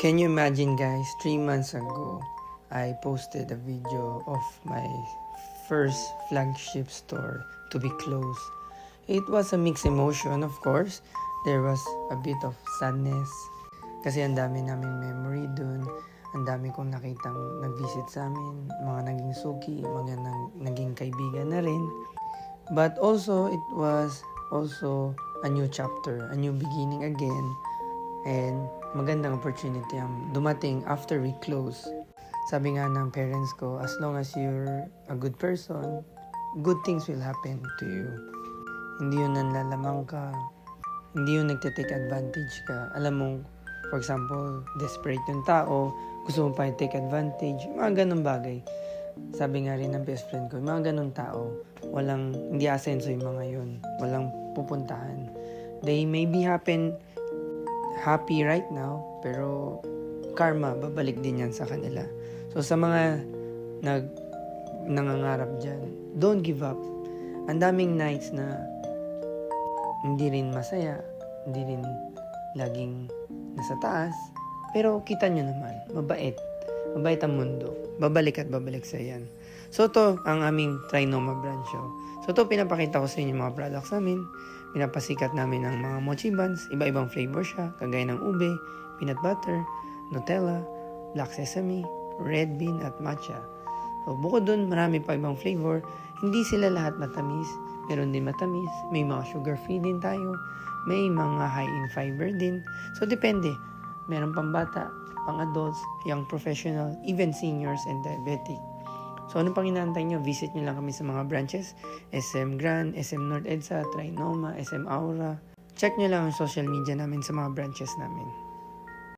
Can you imagine, guys, 3 months ago, I posted a video of my first flagship store to be closed. It was a mixed emotion, of course. There was a bit of sadness kasi ang dami naming memory dun. Ang dami kong nakitang nag-visit sa amin, mga naging suki, mga naging kaibigan na rin. But also, it was also a new chapter, a new beginning again. And magandang opportunity ang dumating after we close. Sabi nga ng parents ko, as long as you're a good person, good things will happen to you. Hindi yun nanlalamang ka, hindi yun nagte-take advantage ka. Alam mo, for example, desperate yung tao, gusto mo pa i-take advantage, mga ganun bagay. Sabi nga rin ng best friend ko, mga ganun tao, hindi asenso yung mga yun, walang pupuntahan. They may be happy right now, pero karma, babalik din yan sa kanila. So sa mga nangangarap dyan, don't give up. Ang daming nights na hindi rin masaya, hindi rin laging nasa taas, pero kita nyo naman, mabait ang mundo, babalik at babalik sa yan. So to ang aming Trinoma brand show. So to pinapakita ko sa inyo mga products namin. Pinapasikat namin ang mga mochi buns, iba-ibang flavor siya, kagaya ng ube, peanut butter, Nutella, black sesame, red bean at matcha. So bukod dun, marami pa ibang flavor. Hindi sila lahat matamis, meron din matamis, may mga sugar-free din tayo, may mga high in fiber din. So depende, meron pang bata, pang adults, young professional, even seniors and diabetic. So, anong pang inaantay nyo? Visit nyo lang kami sa mga branches. SM Grand, SM North EDSA, Trinoma, SM Aura. Check nyo lang ang social media namin sa mga branches namin.